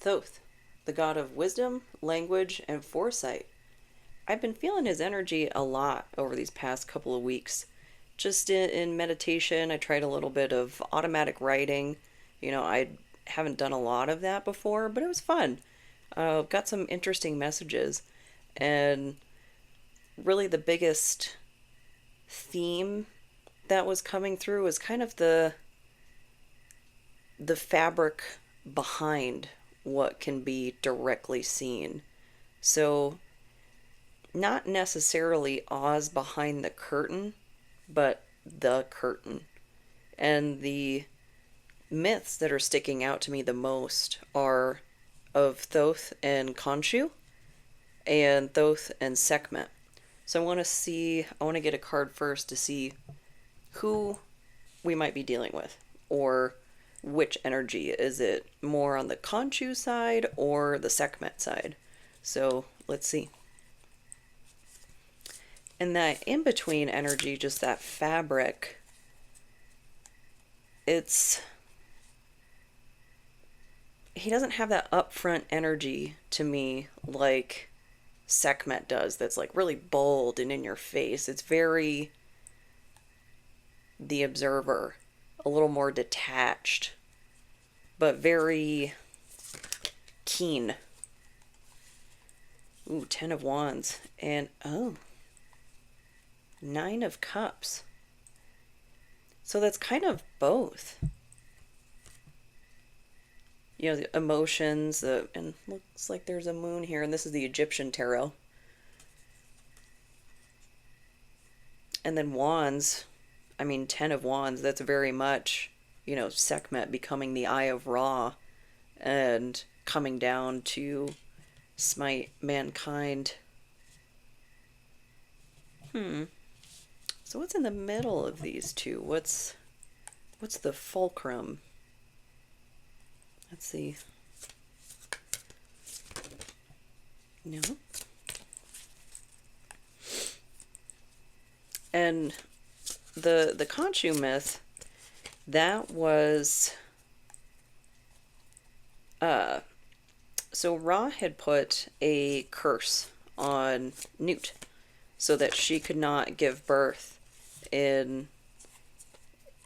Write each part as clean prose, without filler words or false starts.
Thoth, the god of wisdom, language, and foresight. I've been feeling his energy a lot over these past couple of weeks. Just in meditation, I tried a little bit of automatic writing. I haven't done a lot of that before, but it was fun. Got some interesting messages, and really the biggest theme that was coming through was kind of the fabric behind what can be directly seen. So, not necessarily Oz behind the curtain, but the curtain. And the myths that are sticking out to me the most are of Thoth and Khonshu, and Thoth and Sekhmet. So I want to get a card first to see who we might be dealing with, or which energy. Is it more on the Khonshu side or the Sekhmet side? So let's see. And that in between energy, just that fabric, it's. He doesn't have that upfront energy to me like Sekhmet does, that's like really bold and in your face. It's very the observer, a little more detached, but very keen. Ooh, Ten of Wands. And oh, Nine of Cups. So that's kind of both. The emotions, and looks like there's a moon here, and this is the Egyptian tarot. And then Wands, Ten of Wands, that's very much, Sekhmet becoming the Eye of Ra and coming down to smite mankind. So what's in the middle of these two? What's the fulcrum? Let's see. No. And the Khonshu myth, that was so Ra had put a curse on Nut so that she could not give birth in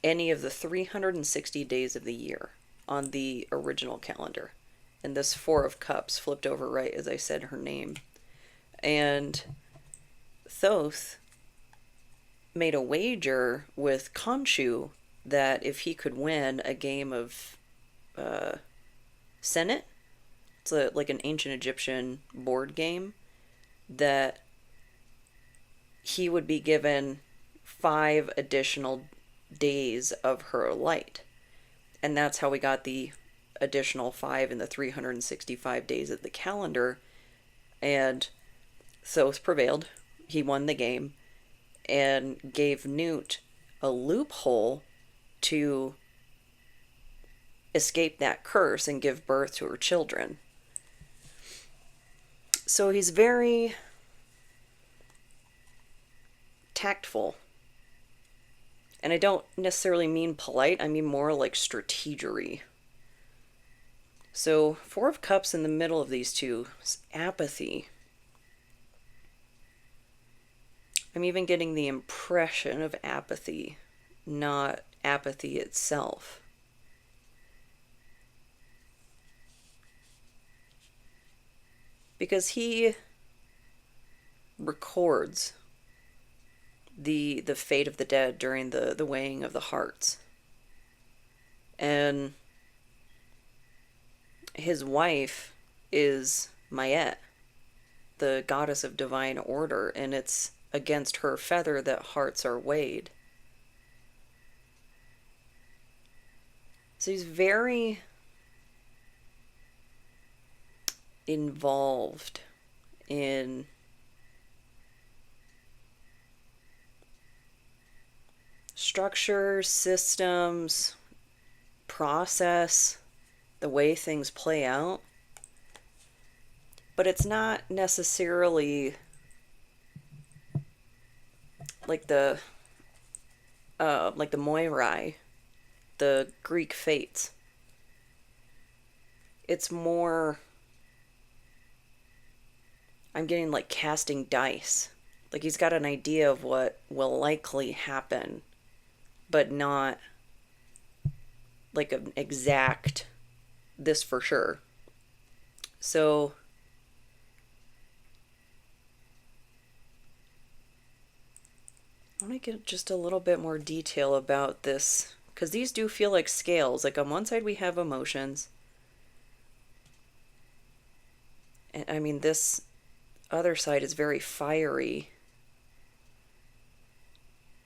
any of the 360 days of the year on the original calendar. And this Four of Cups flipped over right as I said her name. And Thoth made a wager with Khonshu that if he could win a game of Senate, it's like an ancient Egyptian board game, that he would be given 5 additional days of her light. And that's how we got the additional 5 in the 365 days of the calendar. And Thoth prevailed. He won the game and gave Nut a loophole to escape that curse and give birth to her children. So he's very tactful. And I don't necessarily mean polite, I mean more like strategery. So, Four of Cups in the middle of these two is apathy. I'm even getting the impression of apathy, not apathy itself. Because he records the fate of the dead during the weighing of the hearts. And his wife is Mayet, the goddess of divine order, and it's against her feather that hearts are weighed. So he's very involved in structure, systems, process, the way things play out. But it's not necessarily like the Moirai, the Greek fates. it's more, I'm getting like casting dice. Like he's got an idea of what will likely happen, but not like an exact this for sure. So I want to get just a little bit more detail about this because these do feel like scales. Like on one side we have emotions, and I mean this other side is very fiery,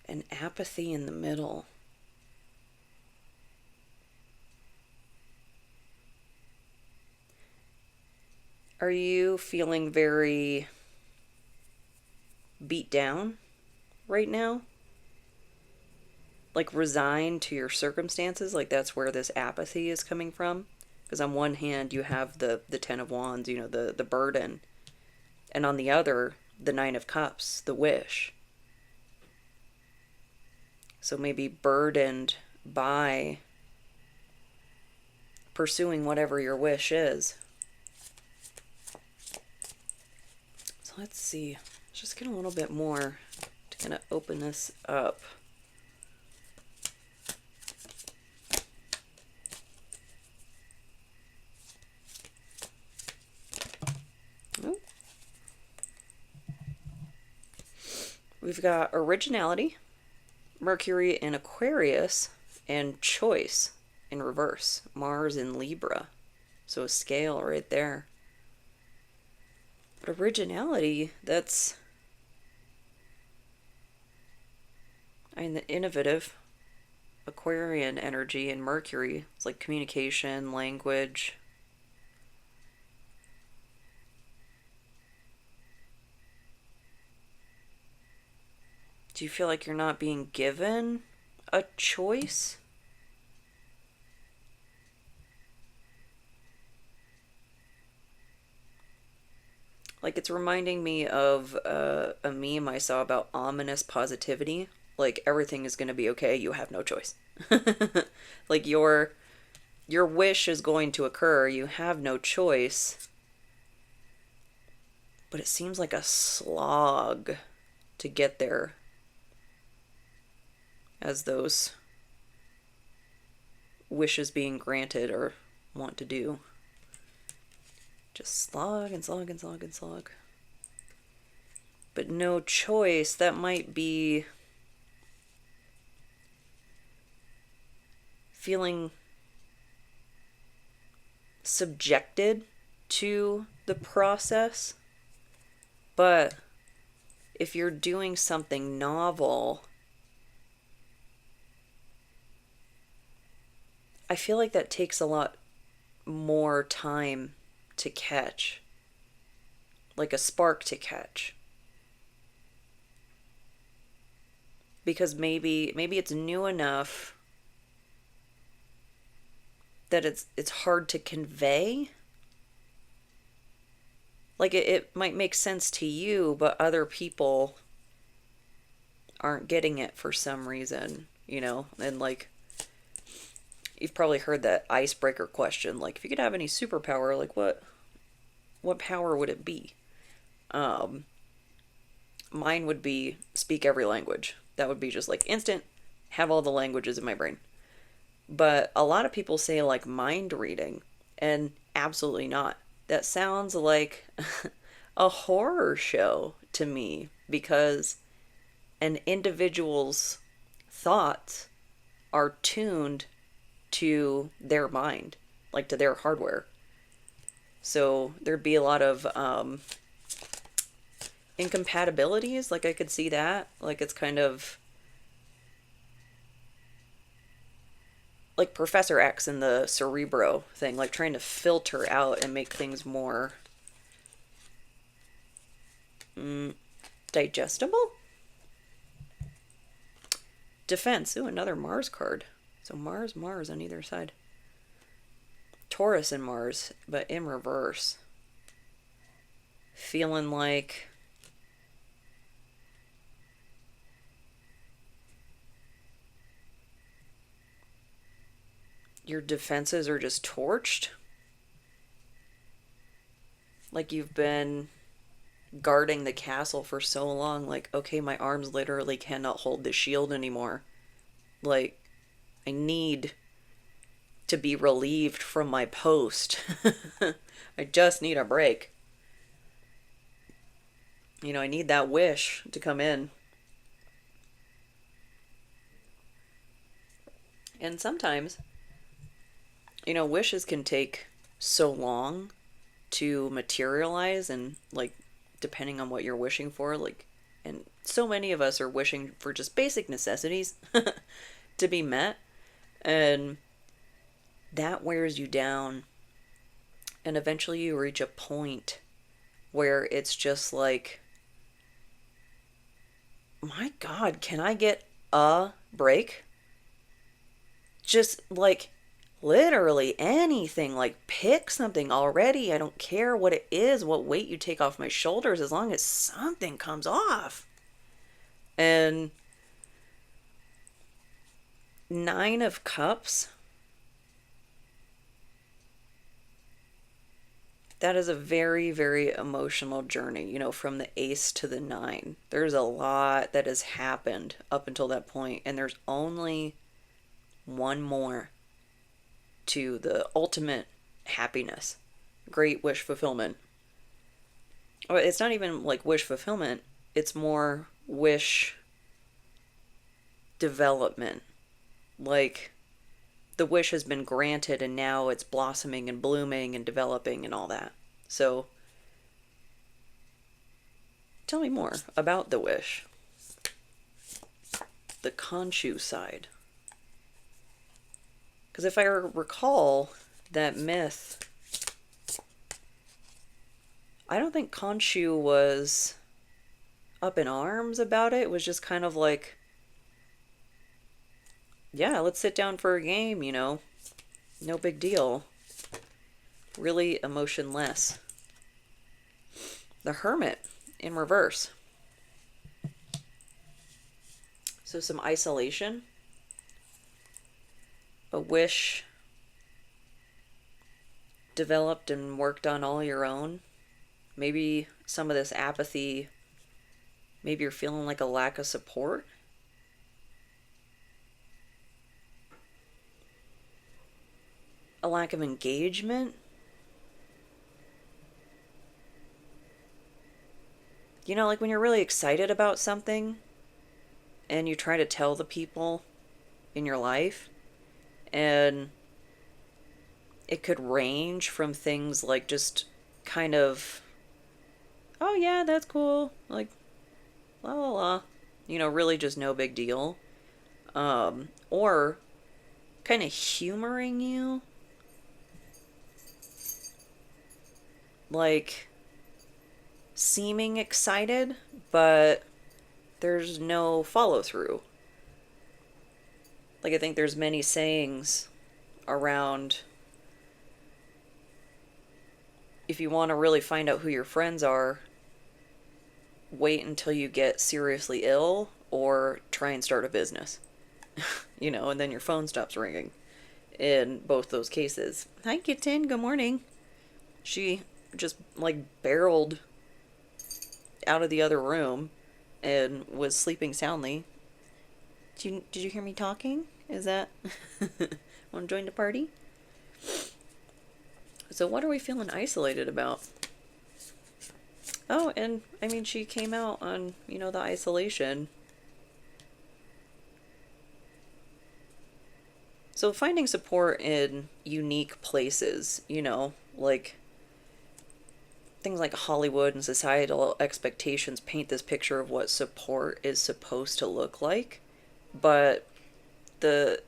and apathy in the middle. Are you feeling very beat down right now? Like resigned to your circumstances? Like that's where this apathy is coming from? Because on one hand you have the Ten of Wands, you know, the burden, and on the other, the Nine of Cups, the wish. So maybe burdened by pursuing whatever your wish is. So let's see. Let's just get a little bit more to kind of open this up. Ooh. We've got originality, Mercury in Aquarius, and choice in reverse, Mars in Libra. So a scale right there. But originality, that's, I mean, the innovative Aquarian energy and Mercury. It's like communication, language. Do you feel like you're not being given a choice? Like it's reminding me of a meme I saw about ominous positivity. Like everything is going to be okay. You have no choice. Like your wish is going to occur. You have no choice. But it seems like a slog to get there, as those wishes being granted or want to do. Just slog and slog and slog and slog. But no choice, that might be feeling subjected to the process. But if you're doing something novel, I feel like that takes a lot more time to catch, like a spark to catch. Because maybe it's new enough that it's hard to convey. Like it might make sense to you, but other people aren't getting it for some reason, you know? And like you've probably heard that icebreaker question, like if you could have any superpower, like what power would it be? Um Mine would be speak every language. That would be just like instant, have all the languages in my brain. But a lot of people say like mind reading, and absolutely not. That sounds like a horror show to me because an individual's thoughts are tuned to their mind, like to their hardware. So there'd be a lot of incompatibilities. Like I could see that. Like it's kind of like Professor X in the Cerebro thing, like trying to filter out and make things more digestible. Defense. Ooh, another Mars card. So Mars on either side. Taurus and Mars, but in reverse. Feeling like your defenses are just torched. Like you've been guarding the castle for so long, like, okay, my arms literally cannot hold the shield anymore. Like, I need to be relieved from my post. I just need a break. I need that wish to come in. And sometimes, wishes can take so long to materialize, and like, depending on what you're wishing for, like, and so many of us are wishing for just basic necessities to be met, and that wears you down, and eventually you reach a point where it's just like, my God, can I get a break? Just like literally anything, like pick something already. I don't care what it is, what weight you take off my shoulders, as long as something comes off. And Nine of Cups, that is a very, very emotional journey, from the Ace to the Nine. There's a lot that has happened up until that point, and there's only one more to the ultimate happiness, great wish fulfillment. It's not even like wish fulfillment, it's more wish development. Like, the wish has been granted and now it's blossoming and blooming and developing and all that. So, tell me more about the wish. The Khonshu side. Because if I recall that myth, I don't think Khonshu was up in arms about it. It was just kind of like, yeah, let's sit down for a game, no big deal. Really emotionless. The Hermit in reverse. So some isolation. A wish developed and worked on all your own. Maybe some of this apathy, maybe you're feeling like a lack of support. A lack of engagement. Like when you're really excited about something and you try to tell the people in your life, and it could range from things like just kind of, oh yeah, that's cool, like, la la la, really just no big deal, or kind of humoring you, like seeming excited, but there's no follow through. Like, I think there's many sayings around, if you want to really find out who your friends are, wait until you get seriously ill or try and start a business. And then your phone stops ringing. In both those cases. Hi, kitten. Good morning. She just like barreled out of the other room and was sleeping soundly. Did you hear me talking? Is that want to join the party? So what are we feeling isolated about? Oh, and I mean, she came out on, the isolation. So finding support in unique places, like things like Hollywood and societal expectations paint this picture of what support is supposed to look like. But the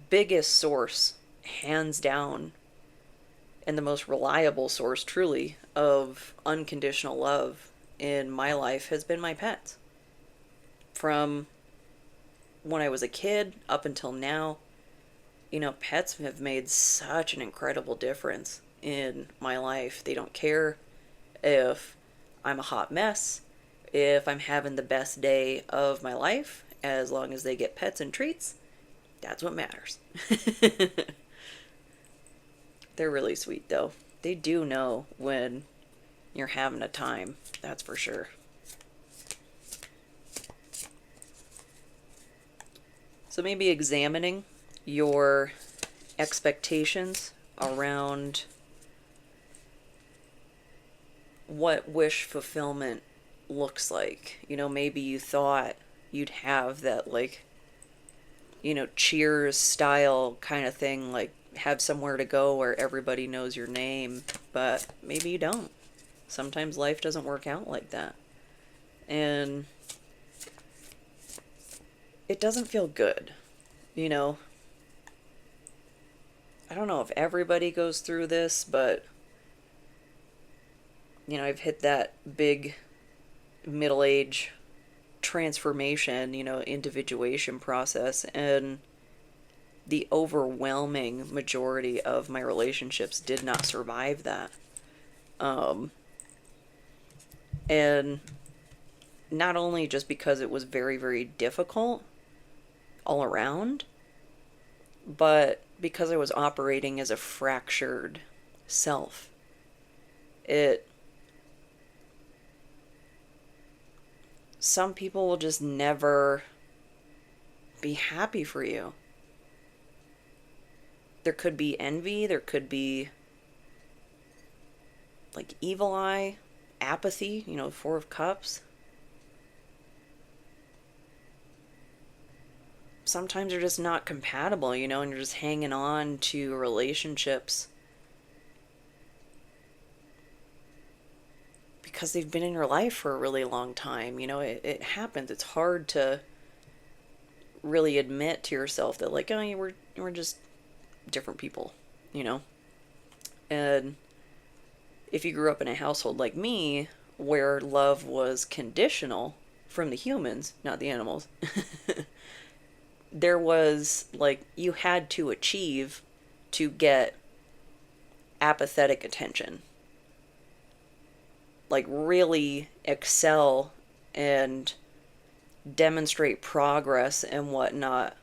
biggest source, hands down, and the most reliable source, truly, of unconditional love in my life has been my pets. From when I was a kid up until now, pets have made such an incredible difference in my life. They don't care if I'm a hot mess, if I'm having the best day of my life, as long as they get pets and treats. That's what matters. They're really sweet, though. They do know when you're having a time, that's for sure. So maybe examining your expectations around what wish fulfillment looks like. Maybe you thought you'd have that, like, Cheers style kind of thing, like have somewhere to go where everybody knows your name, but maybe you don't. Sometimes life doesn't work out like that. And it doesn't feel good, you know? I don't know if everybody goes through this, but, I've hit that big middle age transformation, individuation process, and the overwhelming majority of my relationships did not survive that. And not only just because it was very, very difficult all around, but because I was operating as a fractured self. Some people will just never be happy for you. There could be envy, there could be like evil eye, apathy, Four of Cups. Sometimes they're just not compatible, and you're just hanging on to relationships because they've been in your life for a really long time. It happens. It's hard to really admit to yourself that, like, oh, we're just different people, And if you grew up in a household like me, where love was conditional from the humans, not the animals, there was, like, you had to achieve to get apathetic attention. Like, really excel and demonstrate progress and whatnot,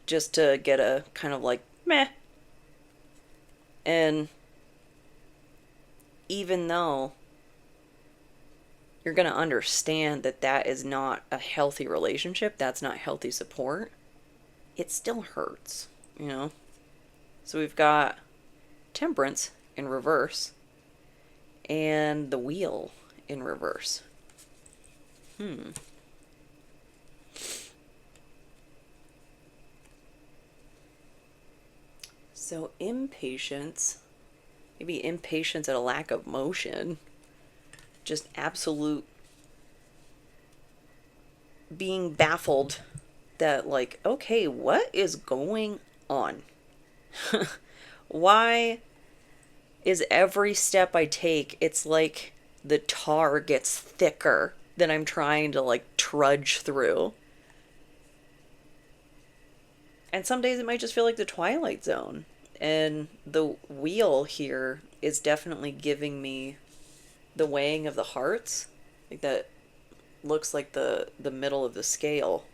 just to get a kind of like meh. And even though you're going to understand that that is not a healthy relationship, that's not healthy support, it still hurts, So we've got Temperance in reverse and the Wheel in reverse. So impatience, maybe impatience at a lack of motion, just absolute being baffled that, like, okay, what is going on? Why is every step I take, it's like the tar gets thicker that I'm trying to, like, trudge through. And some days it might just feel like the Twilight Zone. And the Wheel here is definitely giving me the weighing of the hearts. Like, that looks like the middle of the scale.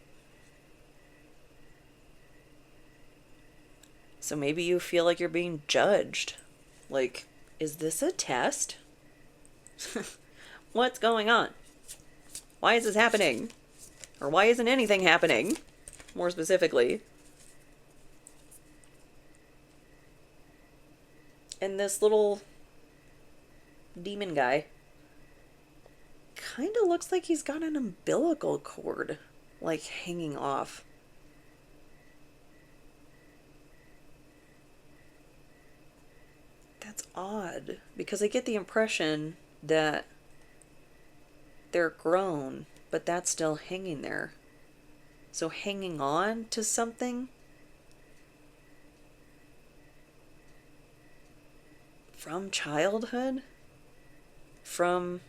So maybe you feel like you're being judged. Like, is this a test? What's going on? Why is this happening? Or why isn't anything happening? More specifically. And this little demon guy kind of looks like he's got an umbilical cord, like, hanging off. That's odd, because I get the impression that they're grown, but that's still hanging there. So hanging on to something from childhood, from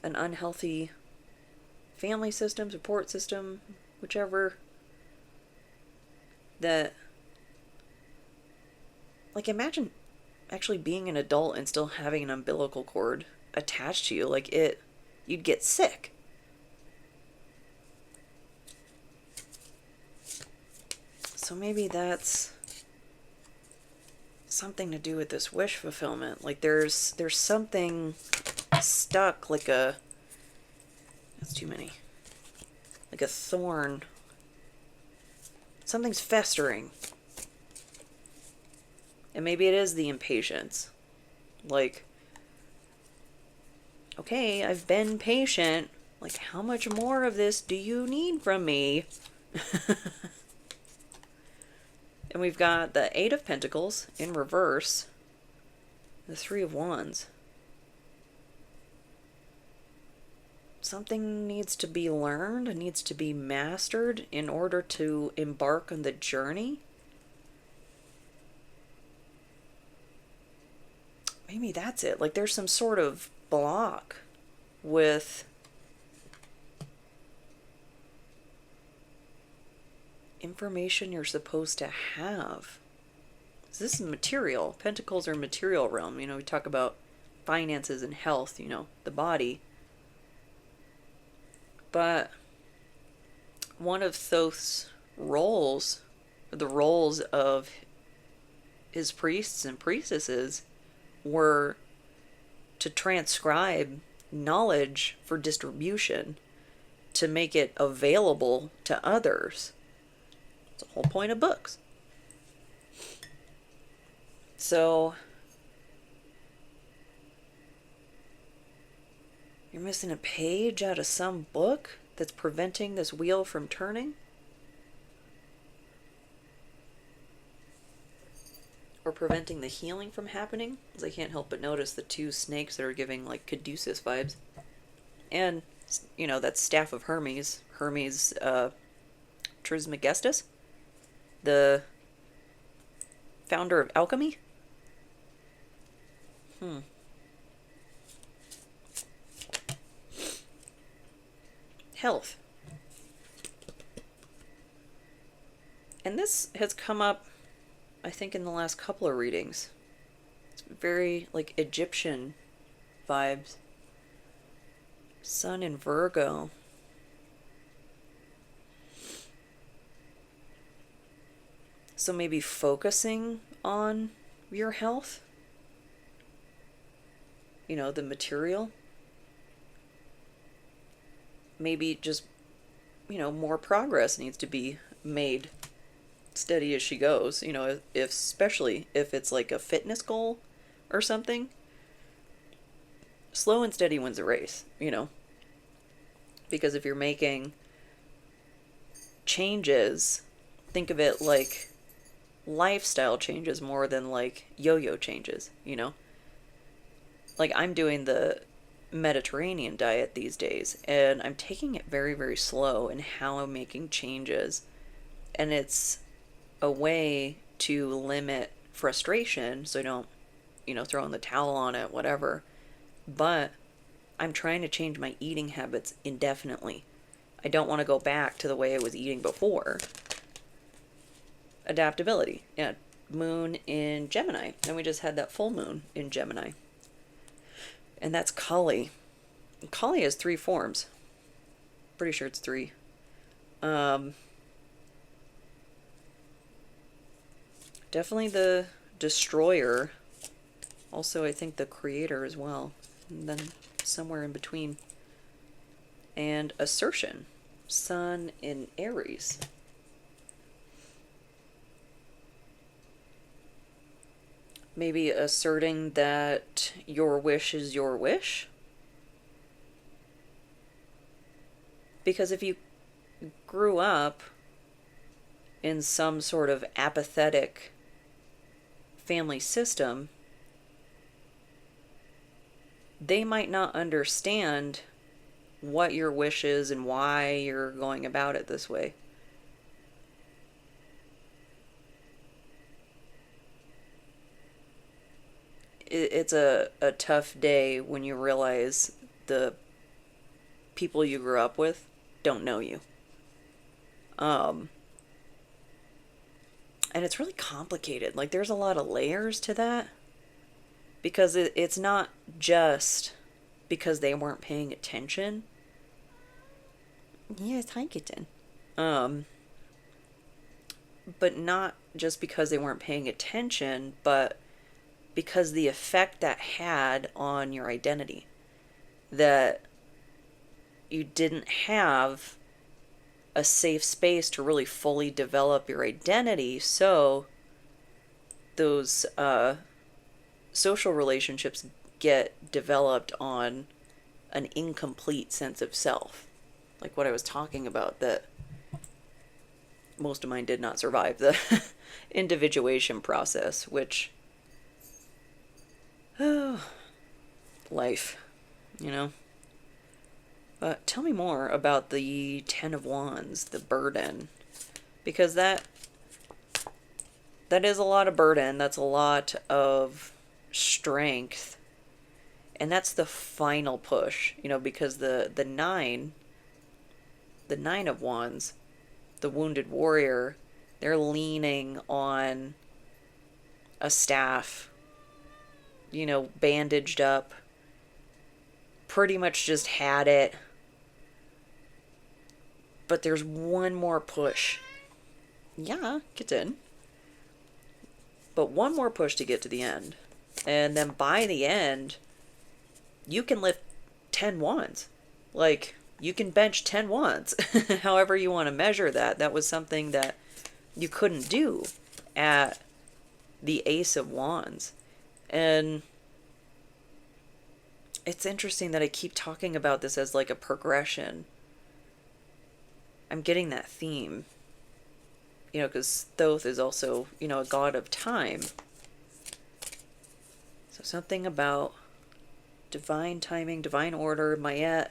an unhealthy family system, support system, whichever, that, like, imagine actually being an adult and still having an umbilical cord attached to you. Like, you'd get sick. So maybe that's something to do with this wish fulfillment. Like there's something stuck, like a, that's too many. Like a thorn. Something's festering. And maybe it is the impatience. Like, okay, I've been patient. Like, how much more of this do you need from me? And we've got the Eight of Pentacles in reverse. The Three of Wands. Something needs to be learned, needs to be mastered in order to embark on the journey. Maybe that's it. Like there's some sort of block with information you're supposed to have. This is material. Pentacles are material realm. You know, we talk about finances and health, you know, the body. But one of Thoth's roles, the roles of his priests and priestesses, were to transcribe knowledge for distribution, to make it available to others. It's the whole point of books. So, you're missing a page out of some book that's preventing this wheel from turning? Or preventing the healing from happening? Because I can't help but notice the two snakes that are giving like Caduceus vibes. And, you know, that staff of Hermes. Hermes Trismegistus. The founder of alchemy. Health. And this has come up, I think, in the last couple of readings. It's very, like, Egyptian vibes. Sun in Virgo. So maybe focusing on your health. You know, the material. Maybe just, you know, more progress needs to be made. Steady as she goes, you know, if especially if it's like a fitness goal or something. Slow and steady wins the race, you know. Because if you're making changes, think of it like lifestyle changes more than like yo-yo changes, you know. Like I'm doing the Mediterranean diet these days, and I'm taking it very, very slow in how I'm making changes. And it's a way to limit frustration so I don't, you know, throw in the towel on it, whatever. But I'm trying to change my eating habits indefinitely. I don't want to go back to the way I was eating before. Adaptability. Yeah, moon in Gemini. And we just had that full moon in Gemini. And that's Kali. Kali has 3 forms. Pretty sure it's 3. Definitely the destroyer. Also, I think the creator as well. And then somewhere in between. And assertion. Sun in Aries. Maybe asserting that your wish is your wish. Because if you grew up in some sort of apathetic family system, they might not understand what your wish is and why you're going about it this way. It's a tough day when you realize the people you grew up with don't know you. And it's really complicated. Like, there's a lot of layers to that. Because it's not just because they weren't paying attention. Yes, hi, kitten. But not just because they weren't paying attention, but because the effect that had on your identity, that you didn't have a safe space to really fully develop your identity, so those social relationships get developed on an incomplete sense of self. Like what I was talking about, that most of mine did not survive the individuation process, which, oh, life, you know? Tell me more about the Ten of Wands, the burden, because that is a lot of burden. That's a lot of strength, and that's the final push, because the nine of wands, the wounded warrior, they're leaning on a staff, bandaged up, pretty much just had it, but there's one more push. Yeah, gets in, but one more push to get to the end, and then by the end you can lift 10 wands. Like, you can bench 10 wands. However you want to measure that. That was something that you couldn't do at the Ace of Wands. And it's interesting that I keep talking about this as like a progression. I'm getting that theme. Because Thoth is also, a god of time. So something about divine timing, divine order, Mayet.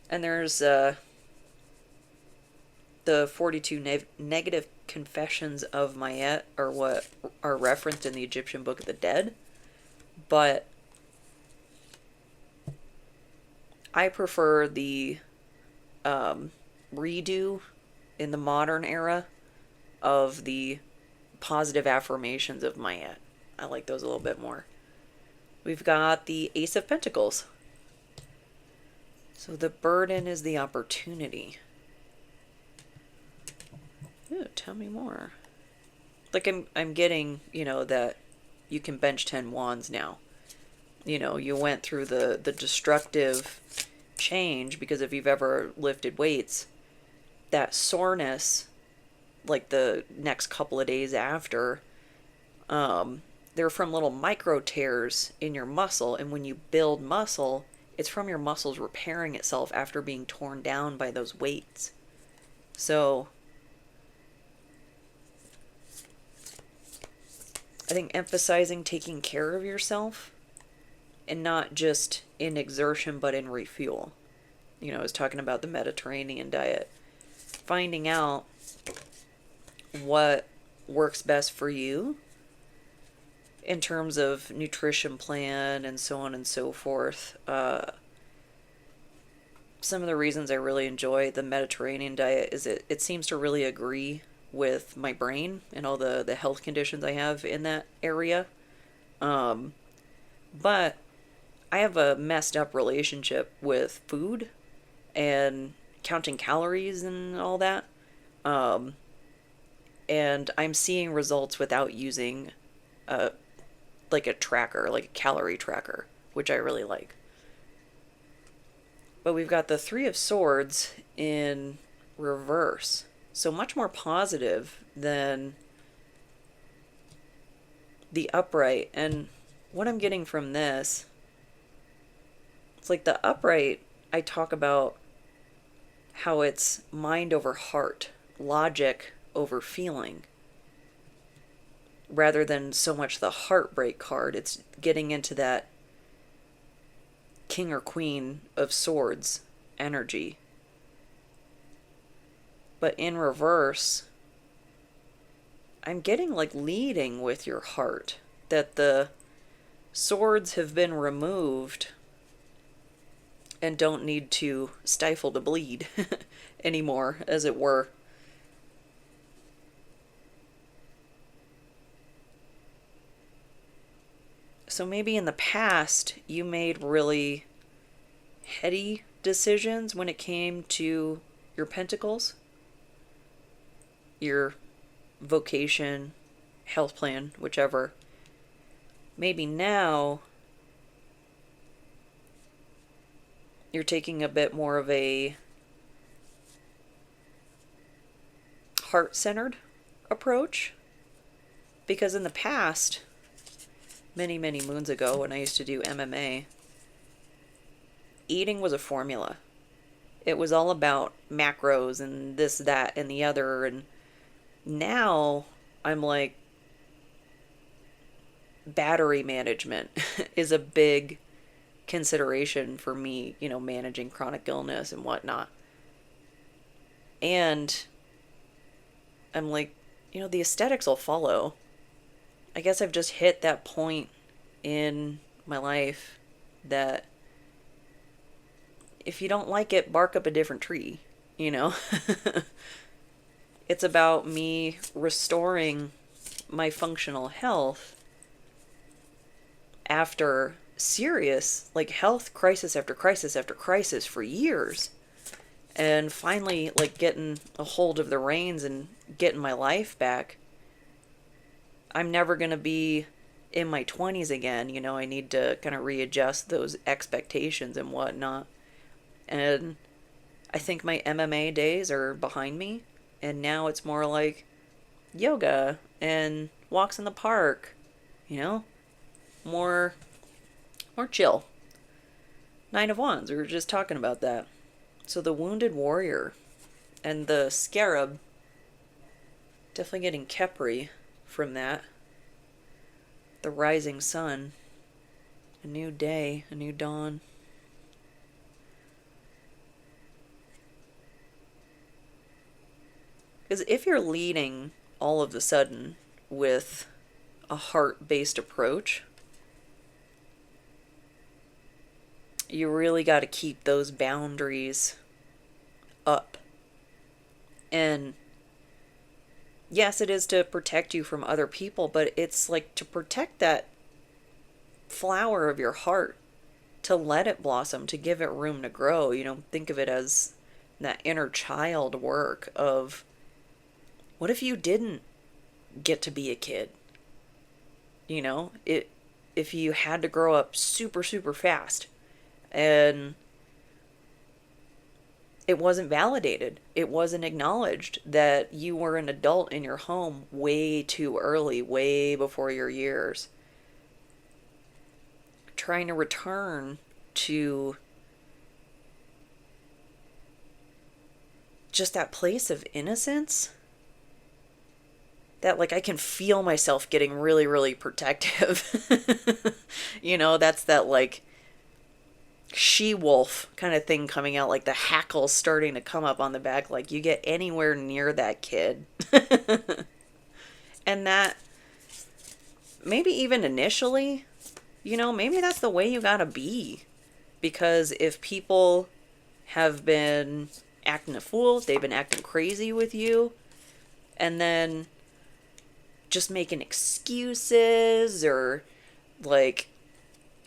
And there's the 42 negative confessions of Mayet are what are referenced in the Egyptian Book of the Dead. But I prefer the redo in the modern era of the positive affirmations of Mayet. I like those a little bit more. We've got the Ace of Pentacles. So the burden is the opportunity. Ooh, tell me more. Like I'm getting, that you can bench 10 wands now. You went through the destructive change, because if you've ever lifted weights, that soreness, like the next couple of days after, they're from little micro tears in your muscle, and when you build muscle, it's from your muscles repairing itself after being torn down by those weights. So I think emphasizing taking care of yourself, and not just in exertion but in refuel. I was talking about the Mediterranean diet. Finding out what works best for you in terms of nutrition plan and so on and so forth. Some of the reasons I really enjoy the Mediterranean diet is it seems to really agree with my brain and all the health conditions I have in that area. But I have a messed up relationship with food and counting calories and all that. And I'm seeing results without using a tracker, like a calorie tracker, which I really like. But we've got the Three of Swords in reverse. So much more positive than the upright. And what I'm getting from this, it's like the upright, I talk about how it's mind over heart, logic over feeling. Rather than so much the heartbreak card, it's getting into that King or Queen of Swords energy. But in reverse, I'm getting like leading with your heart. That the swords have been removed and don't need to stifle the bleed anymore, as it were. So maybe in the past, you made really heady decisions when it came to your pentacles, your vocation, health plan, whichever. Maybe now you're taking a bit more of a heart-centered approach, because in the past, many, many moons ago when I used to do MMA, eating was a formula. It was all about macros and this, that, and the other. And now I'm like, battery management is a big consideration for me, managing chronic illness and whatnot. And I'm like, the aesthetics will follow. I guess I've just hit that point in my life that if you don't like it, bark up a different tree, It's about me restoring my functional health after serious, like, health crisis after crisis after crisis for years. And finally, like, getting a hold of the reins and getting my life back. I'm never going to be in my 20s again. I need to kind of readjust those expectations and whatnot. And I think my MMA days are behind me. And now it's more like yoga and walks in the park, more chill. Nine of Wands, we were just talking about that. So the Wounded Warrior and the Scarab, definitely getting Kepri from that. The Rising Sun, a new day, a new dawn. Because if you're leading all of a sudden with a heart-based approach, you really got to keep those boundaries up. And yes, it is to protect you from other people, but it's like to protect that flower of your heart, to let it blossom, to give it room to grow. Think of it as that inner child work of, what if you didn't get to be a kid? If you had to grow up super, super fast and it wasn't validated, it wasn't acknowledged that you were an adult in your home way too early, way before your years. Trying to return to just that place of innocence. That, like, I can feel myself getting really, really protective. That's that, like, she-wolf kind of thing coming out, like the hackles starting to come up on the back, like, you get anywhere near that kid. And that, maybe even initially, maybe that's the way you gotta be. Because if people have been acting a fool, they've been acting crazy with you, and then just making excuses, or like,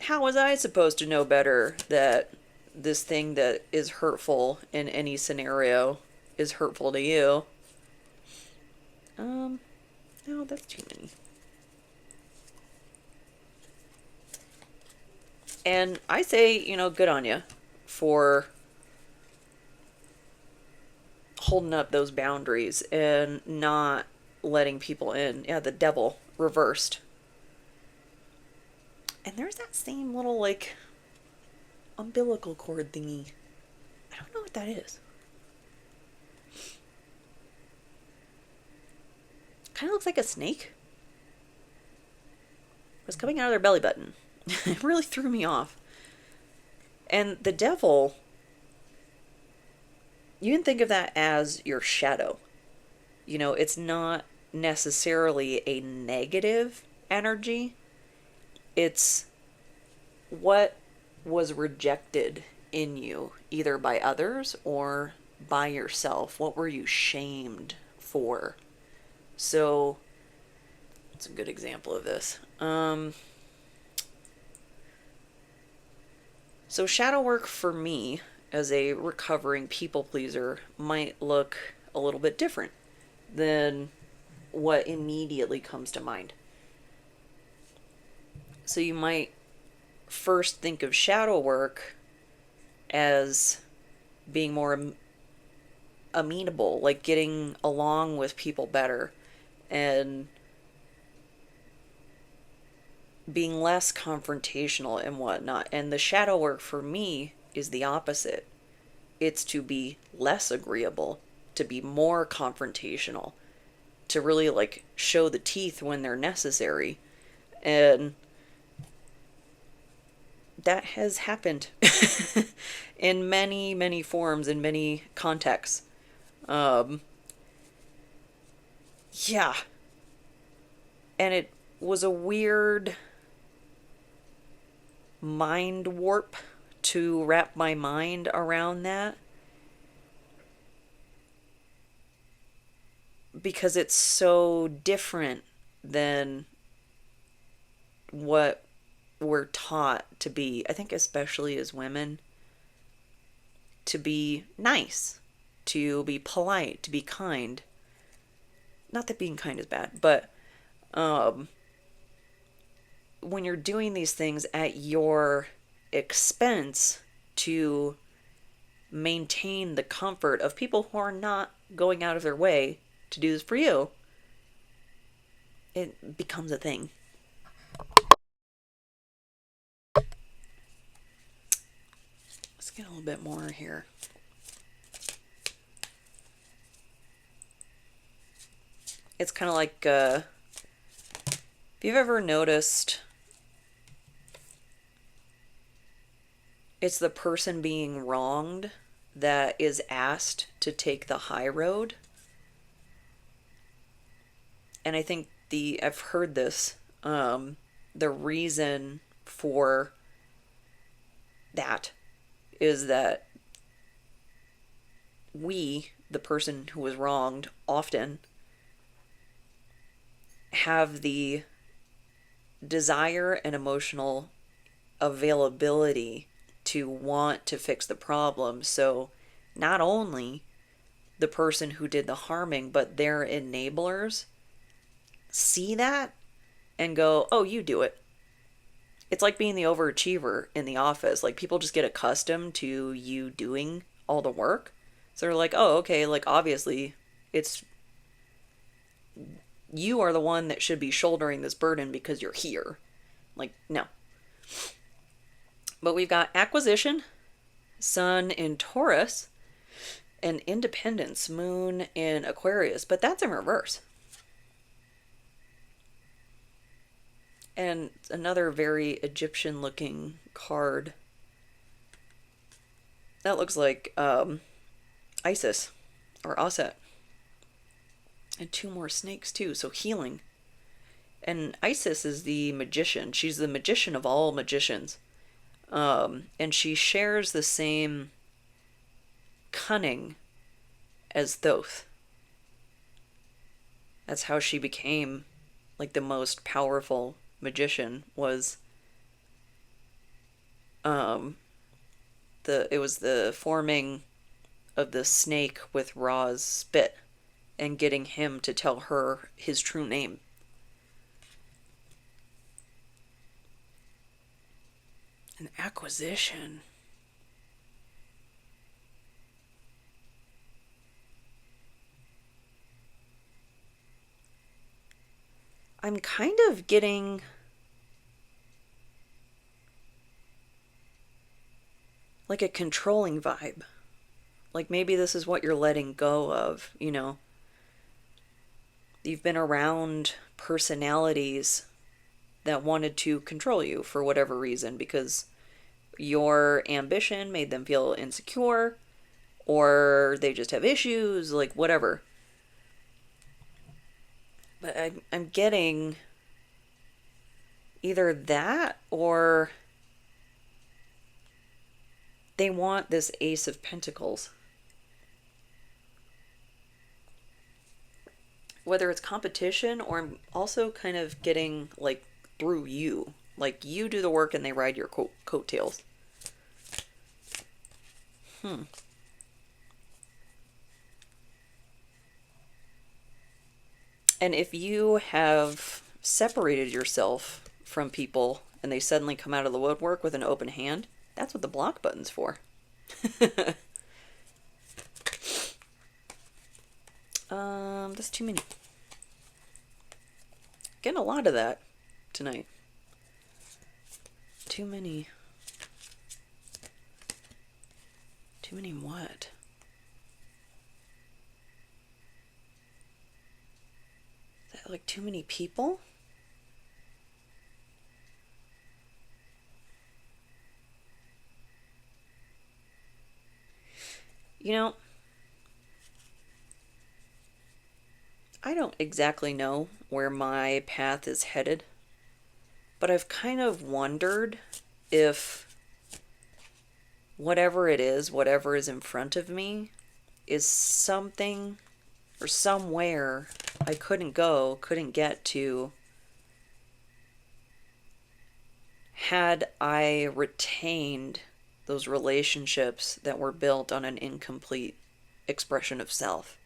how was I supposed to know better that this thing that is hurtful in any scenario is hurtful to you? No, that's too many. And I say, good on you for holding up those boundaries and not letting people in. Yeah, the Devil reversed. And there's that same little, like, umbilical cord thingy. I don't know what that is. Kind of looks like a snake. It was coming out of their belly button. It really threw me off. And the Devil, you can think of that as your shadow. It's not necessarily a negative energy. It's what was rejected in you, either by others or by yourself. What were you shamed for? So, it's a good example of this. So shadow work for me, as a recovering people pleaser, might look a little bit different than what immediately comes to mind. So you might first think of shadow work as being more amenable, like getting along with people better and being less confrontational and whatnot. And the shadow work for me is the opposite. It's to be less agreeable, to be more confrontational, to really like show the teeth when they're necessary. And that has happened in many, many forms, in many contexts. Um, yeah. And it was a weird mind warp to wrap my mind around that because it's so different than what we're taught to be. I think, especially as women, to be nice, to be polite, to be kind. Not that being kind is bad, but um, when you're doing these things at your expense to maintain the comfort of people who are not going out of their way to do this for you, it becomes a thing. Let's get a little bit more here. It's kind of like, if you've ever noticed, it's the person being wronged that is asked to take the high road. And I think I've heard this, the reason for that is that we, the person who was wronged, often have the desire and emotional availability to want to fix the problem. So not only the person who did the harming, but their enablers see that and go, oh, you do it. It's like being the overachiever in the office. Like, people just get accustomed to you doing all the work. So they're like, oh, okay, like, obviously it's you are the one that should be shouldering this burden because you're here. Like, no. But we've got acquisition, Sun in Taurus, and independence, Moon in Aquarius. But that's in reverse. And another very Egyptian looking card. That looks like Isis or Aset. And two more snakes too, so healing. And Isis is the magician. She's the magician of all magicians. And she shares the same cunning as Thoth. That's how she became like the most powerful magician, was it was the forming of the snake with Ra's spit and getting him to tell her his true name. An acquisition. I'm kind of getting like a controlling vibe. Like, maybe this is what you're letting go of, you know. You've been around personalities that wanted to control you for whatever reason because your ambition made them feel insecure, or they just have issues, like whatever. But I'm getting either that or they want this Ace of Pentacles. Whether it's competition, or I'm also kind of getting like through you. Like, you do the work and they ride your coattails. And if you have separated yourself from people and they suddenly come out of the woodwork with an open hand, that's what the block button's for. That's too many. Getting a lot of that tonight. Too many. Too many what? Is that like too many people? You know, I don't exactly know where my path is headed, but I've kind of wondered if whatever it is, whatever is in front of me, is something or somewhere I couldn't go, couldn't get to, had I retained those relationships that were built on an incomplete expression of self.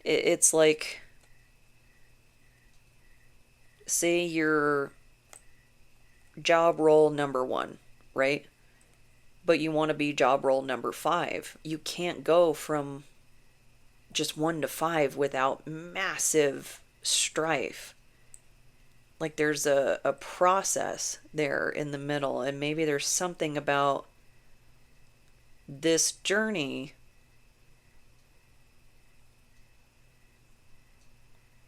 It's like, say you're job role number 1, right? But you want to be job role number 5. You can't go from just 1 to 5 without massive strife. Like there's a process there in the middle, and maybe there's something about this journey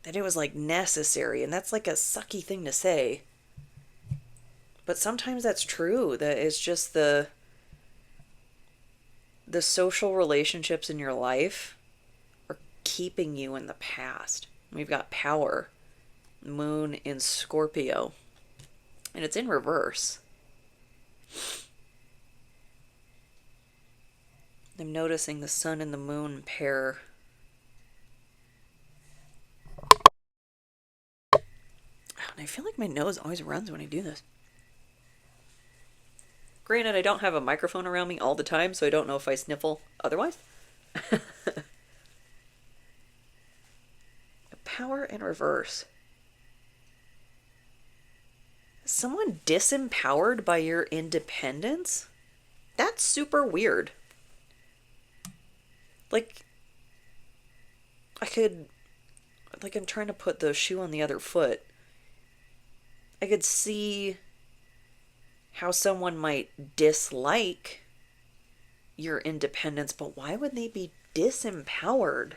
that it was like necessary, and that's like a sucky thing to say. But sometimes that's true, that it's just the social relationships in your life are keeping you in the past. We've got power, moon in Scorpio, and it's in reverse. I'm noticing the sun and the moon pair. And I feel like my nose always runs when I do this. Granted, I don't have a microphone around me all the time, so I don't know if I sniffle otherwise. Power in reverse. Someone disempowered by your independence? That's super weird. Like, I'm trying to put the shoe on the other foot. I could see how someone might dislike your independence, but why would they be disempowered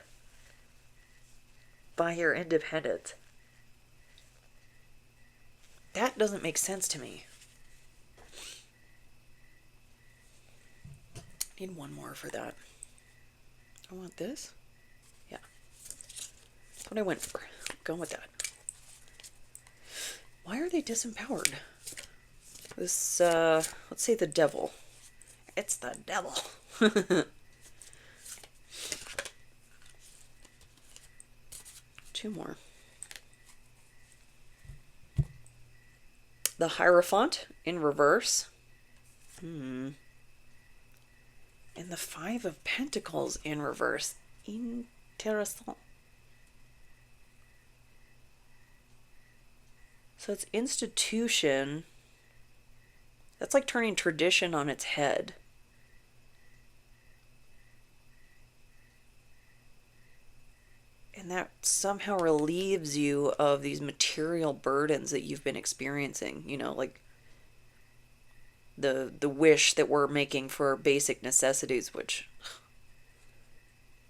by your independence? That doesn't make sense to me. I need one more for that. I want this. Yeah. That's what I went for. Going with that. Why are they disempowered? This, let's say the devil. It's the devil. Two more. The Hierophant in reverse. And the Five of Pentacles in reverse. Interessant. So it's institution. That's like turning tradition on its head. And that somehow relieves you of these material burdens that you've been experiencing. You know, like the wish that we're making for basic necessities, which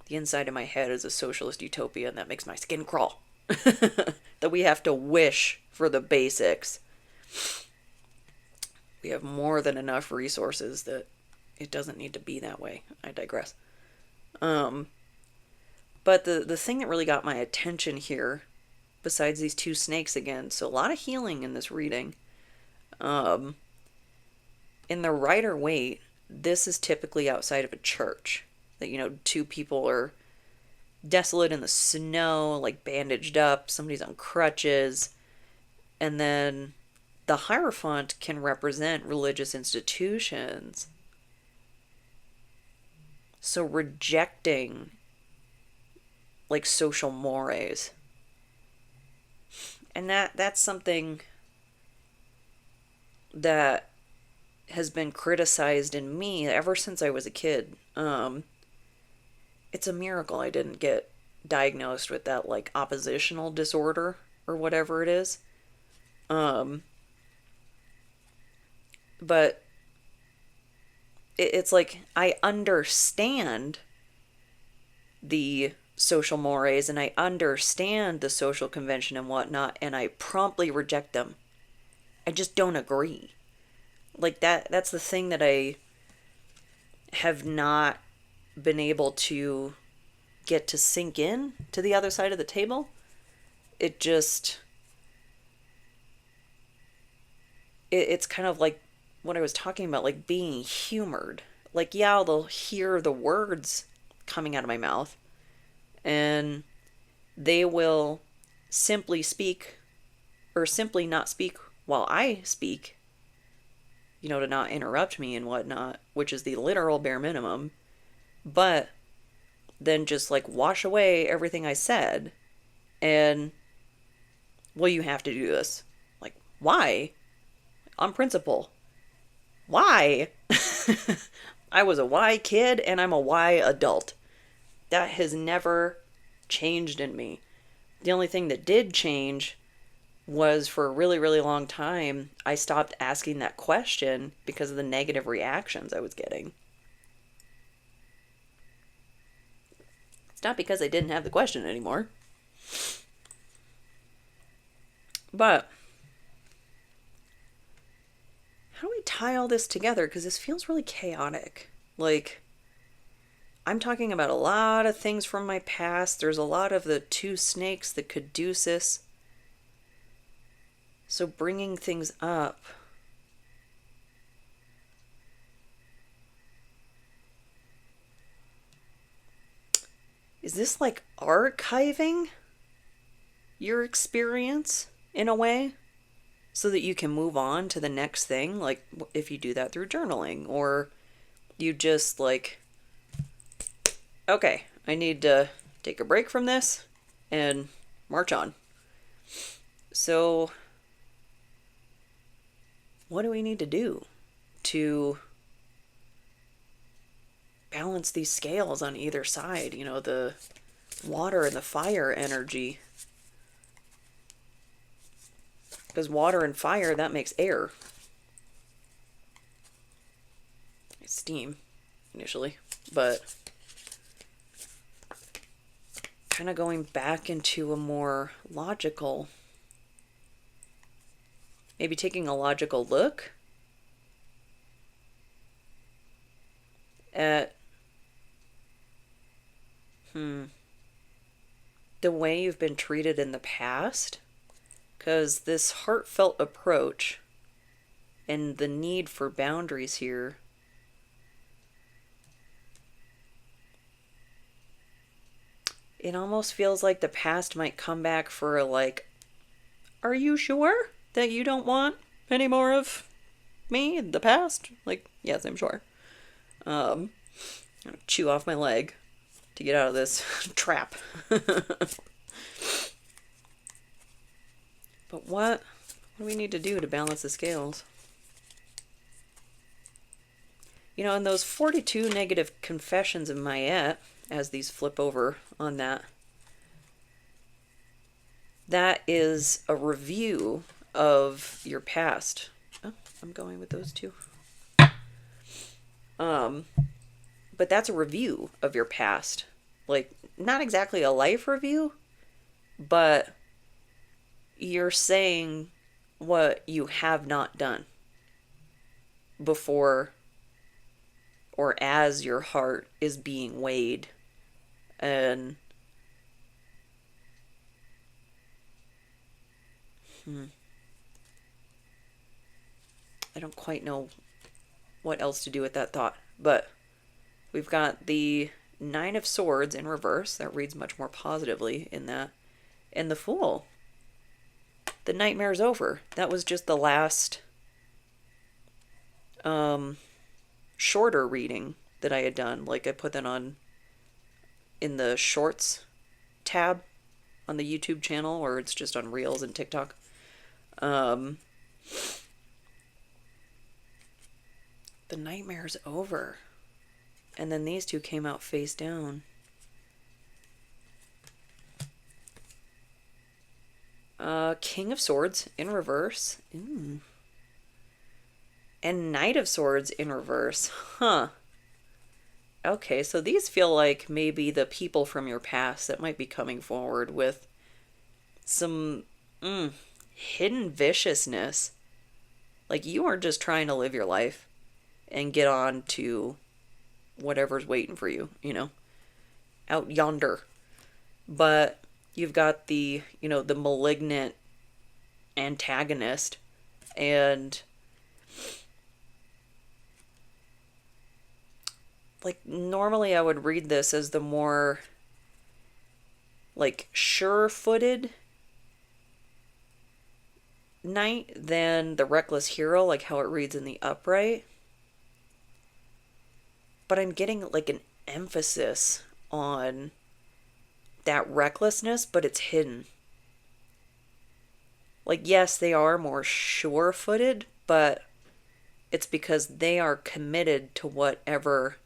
the inside of my head is a socialist utopia, and that makes my skin crawl. That we have to wish for the basics. We have more than enough resources that it doesn't need to be that way. I digress. But the thing that really got my attention here, besides these two snakes again, so a lot of healing in this reading. In the Rider-Waite, this is typically outside of a church. That, you know, two people are desolate in the snow, like bandaged up, somebody's on crutches. And then the Hierophant can represent religious institutions. So rejecting like social mores. And that's something that has been criticized in me ever since I was a kid. It's a miracle I didn't get diagnosed with that like oppositional disorder or whatever it is. Um, but it's like I understand the social mores and I understand the social convention and whatnot, and I promptly reject them. I just don't agree. Like that's the thing that I have not been able to get to sink in to the other side of the table. It just it's kind of like what I was talking about, like being humored. Like, yeah, they'll hear the words coming out of my mouth and they will simply speak or simply not speak while I speak, to not interrupt me and whatnot, which is the literal bare minimum, but then just like wash away everything I said and, well, you have to do this. Like, why? On principle. Why? I was a why kid and I'm a why adult. That has never changed in me. The only thing that did change was for a really, really long time, I stopped asking that question because of the negative reactions I was getting. It's not because I didn't have the question anymore. But how do we tie all this together? Because this feels really chaotic. Like, I'm talking about a lot of things from my past. There's a lot of the two snakes, the caduceus. So bringing things up. Is this like archiving your experience in a way so that you can move on to the next thing? Like if you do that through journaling, or you just like, okay, I need to take a break from this and march on. So what do we need to do to balance these scales on either side? The water and the fire energy. Because water and fire, that makes air. Steam, initially. But kind of going back into a more logical, maybe taking a logical look at the way you've been treated in the past. Because this heartfelt approach and the need for boundaries here it almost feels like the past might come back for like, are you sure that you don't want any more of me in the past? Like, yes, I'm sure. I'm gonna chew off my leg to get out of this trap. But what do we need to do to balance the scales? In those 42 negative confessions of Mayette, as these flip over on that is a review of your past. Oh, I'm going with those two. But that's a review of your past. Like, not exactly a life review, but you're saying what you have not done before or as your heart is being weighed. And I don't quite know what else to do with that thought. But we've got the Nine of Swords in reverse. That reads much more positively in that. And the Fool. The nightmare's over. That was just the last shorter reading that I had done. Like I put that on in the shorts tab on the YouTube channel, or it's just on Reels and TikTok. The nightmare's over. And then these two came out face down. King of Swords in reverse. Ooh. And Knight of Swords in reverse. Huh. Okay, so these feel like maybe the people from your past that might be coming forward with some hidden viciousness. Like you are just trying to live your life and get on to whatever's waiting for you, out yonder. But you've got the malignant antagonist, and like normally I would read this as the more like sure-footed knight than the reckless hero, like how it reads in the upright. But I'm getting like an emphasis on that recklessness, but it's hidden. Like, yes, they are more sure-footed, but it's because they are committed to whatever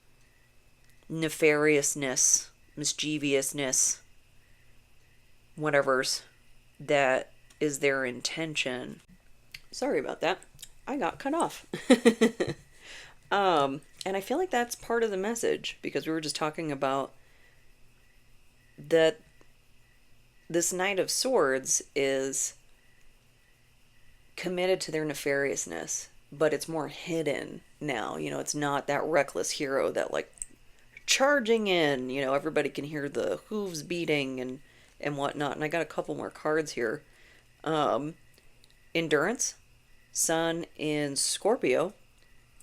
nefariousness, mischievousness, whatever's that is their intention. Sorry about that. I got cut off. And I feel like that's part of the message, because we were just talking about that this Knight of Swords is committed to their nefariousness, but it's more hidden now. It's not that reckless hero that like charging in, everybody can hear the hooves beating and whatnot. And I got a couple more cards here. Endurance, Sun in Scorpio,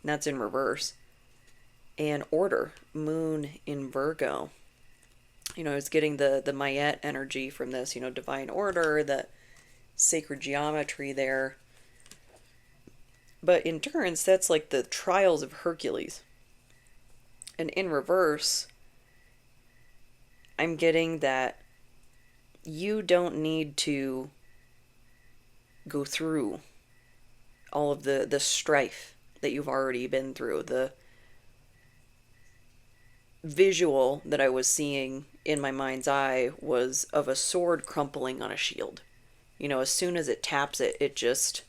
and that's in reverse. And Order, Moon in Virgo. It's getting the Mayet energy from this, divine order, the sacred geometry there. But Endurance, that's like the trials of Hercules. And in reverse, I'm getting that you don't need to go through all of the strife that you've already been through. The visual that I was seeing in my mind's eye was of a sword crumpling on a shield. As soon as it taps it, it just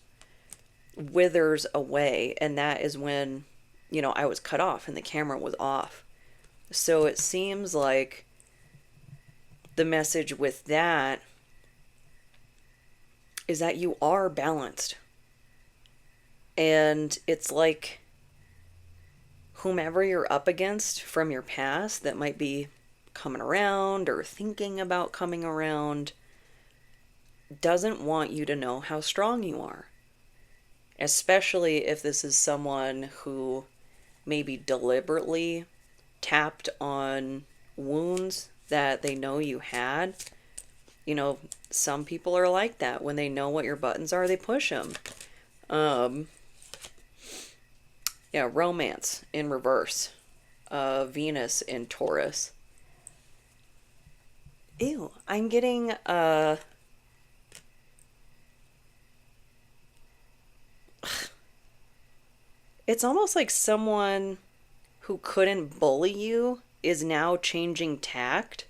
withers away. And that is when, I was cut off and the camera was off. So it seems like the message with that is that you are balanced. And it's like whomever you're up against from your past that might be coming around or thinking about coming around doesn't want you to know how strong you are. Especially if this is someone who maybe deliberately tapped on wounds that they know you had. Some people are like that. When they know what your buttons are, they push them. Romance in reverse. Venus in Taurus. Ew, I'm getting it's almost like someone who couldn't bully you is now changing tact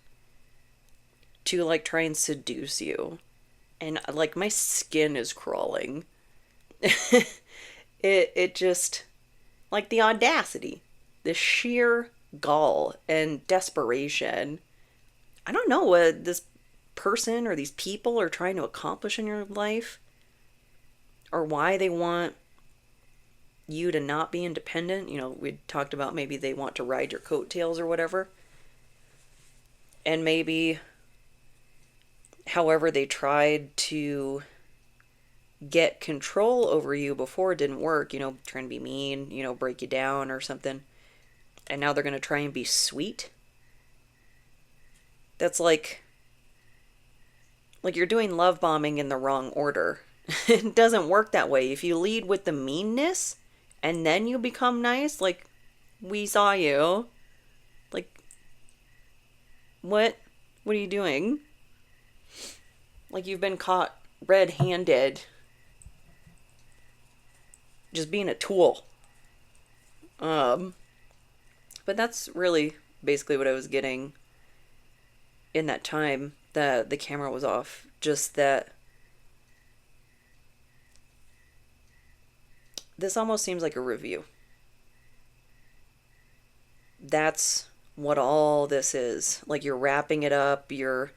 to like try and seduce you. And like my skin is crawling. It just, like the audacity, the sheer gall and desperation. I don't know what this person or these people are trying to accomplish in your life, or why they want you to not be independent. We talked about maybe they want to ride your coattails or whatever. And maybe however they tried to get control over you before it didn't work, trying to be mean, break you down or something. And now they're going to try and be sweet. That's like you're doing love bombing in the wrong order. It doesn't work that way. If you lead with the meanness and then you become nice, like we saw you, like what are you doing? Like you've been caught red-handed just being a tool. Um, but that's really basically what I was getting in that time that the camera was off. Just that this almost seems like a review. That's what all this is. Like you're wrapping it up, you're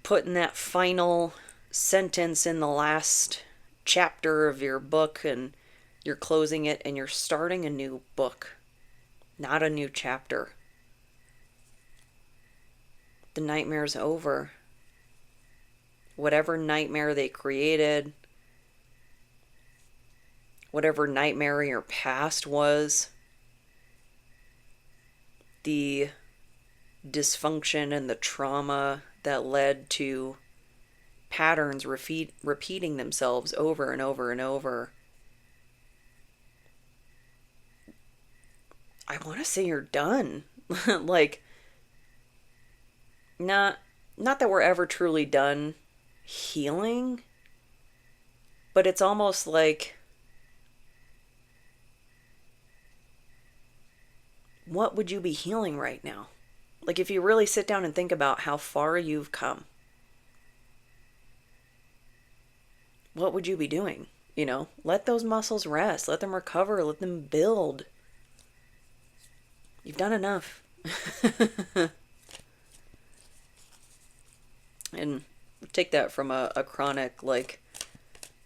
putting that final sentence in the last chapter of your book, and you're closing it and you're starting a new book, not a new chapter. The nightmare's over. Whatever nightmare they created, whatever nightmare your past was, the dysfunction and the trauma that led to patterns repeating themselves over and over and over. I want to say you're done. Like, not that we're ever truly done healing, but it's almost like, what would you be healing right now? Like if you really sit down and think about how far you've come, what would you be doing? You know, let those muscles rest, let them recover, let them build. You've done enough. And take that from a chronic, like,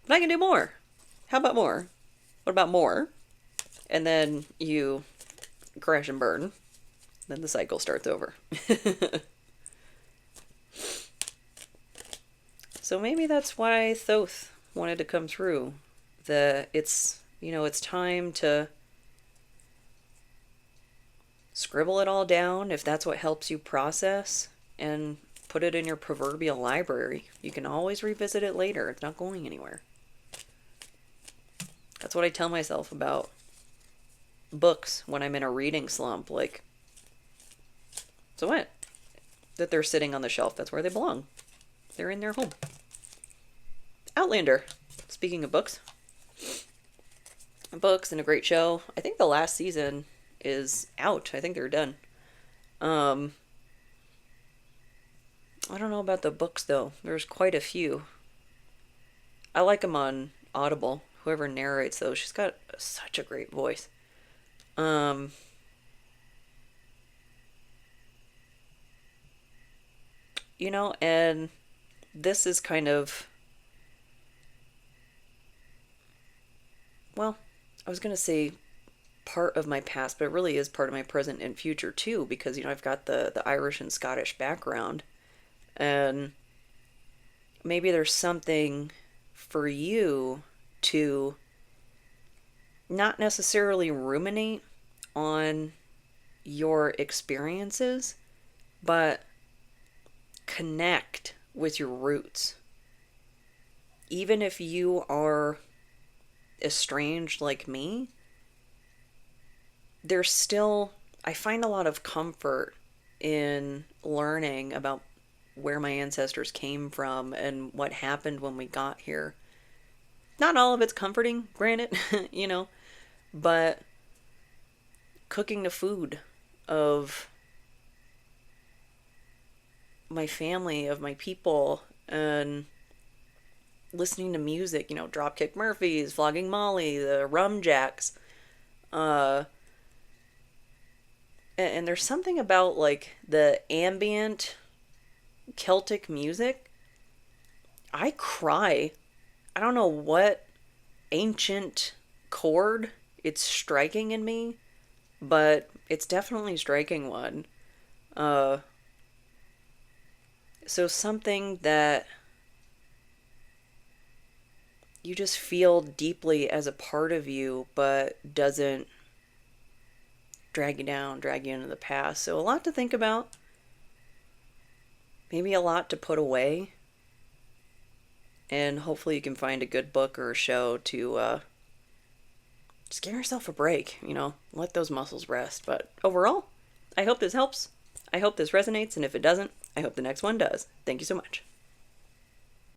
but I can do more. How about more? What about more? And then you crash and burn. Then the cycle starts over. So maybe that's why Thoth wanted to come through. It's time to scribble it all down if that's what helps you process, and put it in your proverbial library. You can always revisit it later. It's not going anywhere. That's what I tell myself about books when I'm in a reading slump. Like, so what? That they're sitting on the shelf. That's where they belong. They're in their home. Outlander. Speaking of books. Books and a great show. I think the last season is out. I think they're done. I don't know about the books though. There's quite a few. I like them on Audible. Whoever narrates those, she's got such a great voice. Um, and this is kind of, well, I was gonna say part of my past, but it really is part of my present and future too, because I've got the Irish and Scottish background, and maybe there's something for you to not necessarily ruminate on your experiences, but connect with your roots. Even if you are estranged like me, there's still, I find a lot of comfort in learning about where my ancestors came from and what happened when we got here. Not all of it's comforting, granted, but cooking the food of my family, of my people, and listening to music, Dropkick Murphys, Flogging Molly, the Rum Jacks. And there's something about like the ambient Celtic music. I cry. I don't know what ancient chord it's striking in me, but it's definitely striking one. So something that you just feel deeply as a part of you, but doesn't drag you down, drag you into the past. So a lot to think about. Maybe a lot to put away. And hopefully you can find a good book or a show to just give yourself a break, let those muscles rest. But overall, I hope this helps. I hope this resonates, and if it doesn't, I hope the next one does. Thank you so much.